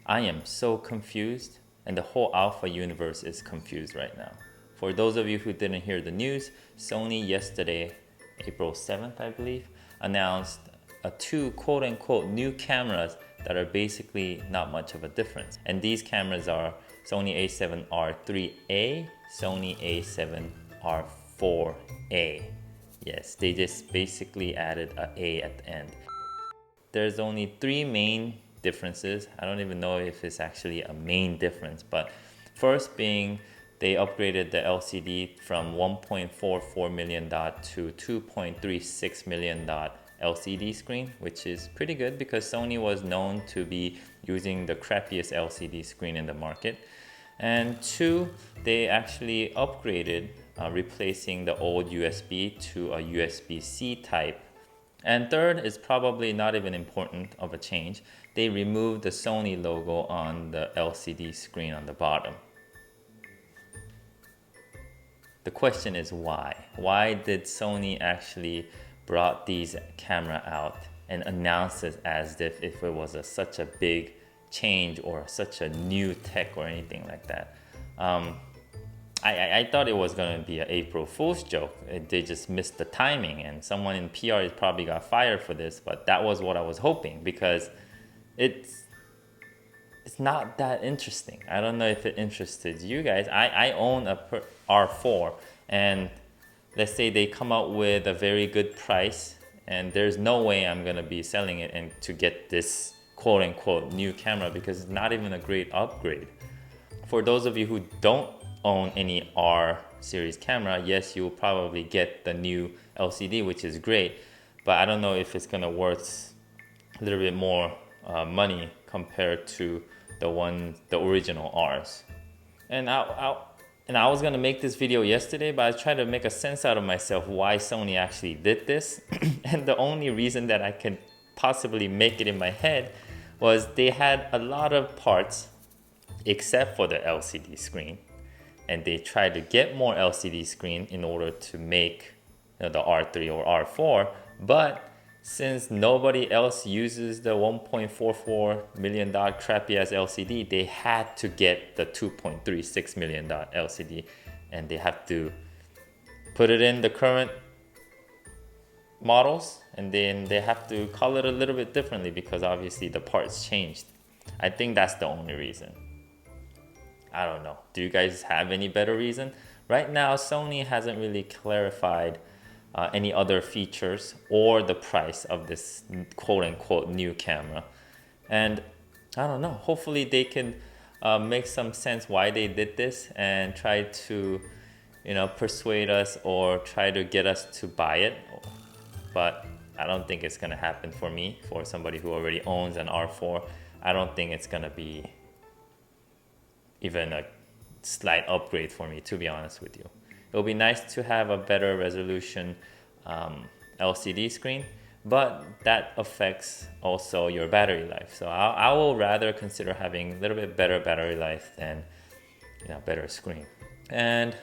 I am so confused, and the whole alpha universe is confused right now. For those of you who didn't hear the news, Sony yesterday, April 7th, I believe, announced two quote-unquote new cameras that are basically not much of a difference. And these cameras are Sony A7RIIIa, Sony A7R4A. Yes, they just basically added an A at the end. There's only three main differences. I don't even know if it's actually a main difference, but first being they upgraded the LCD from 1.44 million dot to 2.36 million dot LCD screen, which is pretty good because Sony was known to be using the crappiest LCD screen in the market. And two, they actually upgraded, replacing the old USB to a USB-C type. And third is probably not even important of a change. They removed the Sony logo on the LCD screen on the bottom. The question is why? Why did Sony actually brought these camera out and announced it as if it was such a big change or such a new tech or anything like that? I thought it was going to be an April Fool's joke. They just missed the timing, and someone in PR probably got fired for this, but that was what I was hoping because it's not that interesting. I don't know if it interested you guys. I own a R4, and let's say they come out with a very good price, and there's no way I'm going to be selling it and to get this quote-unquote new camera because it's not even a great upgrade. For those of you who don't own any R series camera, yes, you'll probably get the new LCD, which is great, but I don't know if it's gonna worth a little bit more money compared to the original R's. And I was gonna make this video yesterday, but I tried to make a sense out of myself why Sony actually did this. And the only reason that I can possibly make it in my head was they had a lot of parts except for the LCD screen, and they tried to get more LCD screen in order to make the R3 or R4, but since nobody else uses the 1.44 million dot crappy ass LCD, they had to get the 2.36 million dot LCD, and they have to put it in the current models, and then they have to call it a little bit differently because obviously the parts changed. I think that's the only reason. I don't know. Do you guys have any better reason? Right now, Sony hasn't really clarified any other features or the price of this quote-unquote new camera. And I don't know. Hopefully they can make some sense why they did this and try to, persuade us or try to get us to buy it. But I don't think it's going to happen for me. For somebody who already owns an R4, I don't think it's going to be even a slight upgrade for me, to be honest with you. It'll be nice to have a better resolution LCD screen, but that affects also your battery life. So I will rather consider having a little bit better battery life than better screen. And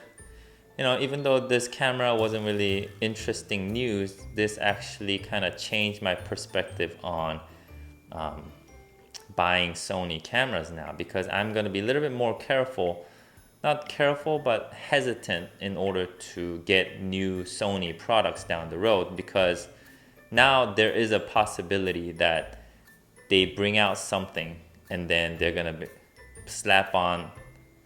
even though this camera wasn't really interesting news, this actually kind of changed my perspective on buying Sony cameras now, because I'm going to be a little bit more careful, not careful, but hesitant in order to get new Sony products down the road, because now there is a possibility that they bring out something and then they're going to slap on a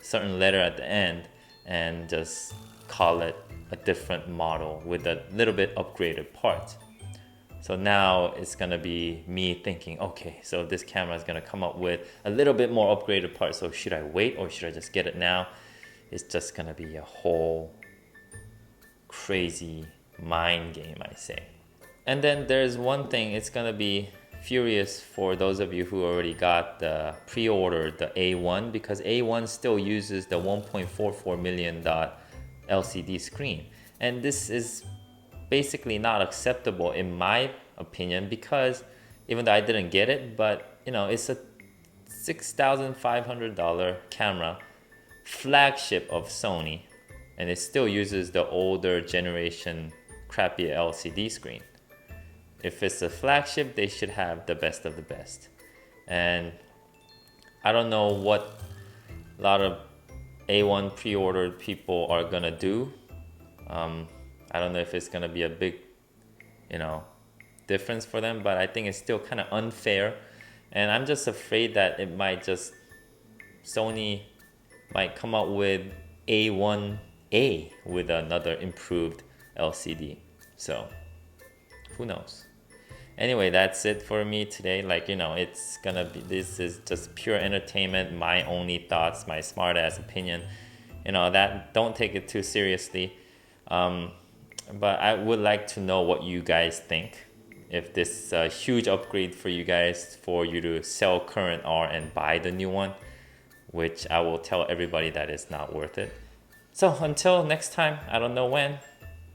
certain letter at the end and just call it a different model with a little bit upgraded parts. So now it's gonna be me thinking, okay, so this camera is gonna come up with a little bit more upgraded parts. So should I wait or should I just get it now? It's just gonna be a whole crazy mind game, I say. And then there's one thing, it's gonna be furious for those of you who already got the pre-order, the A1, because A1 still uses the 1.44 million dot LCD screen. And this is basically not acceptable in my opinion, because even though I didn't get it, but it's a $6,500 camera, flagship of Sony, and it still uses the older generation crappy LCD screen. If it's a flagship, they should have the best of the best. And I don't know what a lot of A1 pre-ordered people are gonna do. I don't know if it's gonna be a big, difference for them, but I think it's still kind of unfair. And I'm just afraid that Sony might come up with A1A with another improved LCD. So who knows? Anyway, that's it for me today. This is just pure entertainment, my only thoughts, my smart ass opinion. That don't take it too seriously. But I would like to know what you guys think. If this is a huge upgrade for you guys, for you to sell current R and buy the new one, which I will tell everybody that it's not worth it. So until next time, I don't know when.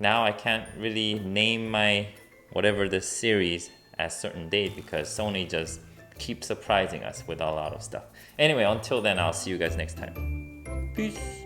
Now I can't really name my whatever the series at a certain date because Sony just keeps surprising us with a lot of stuff. Anyway, until then, I'll see you guys next time. Peace.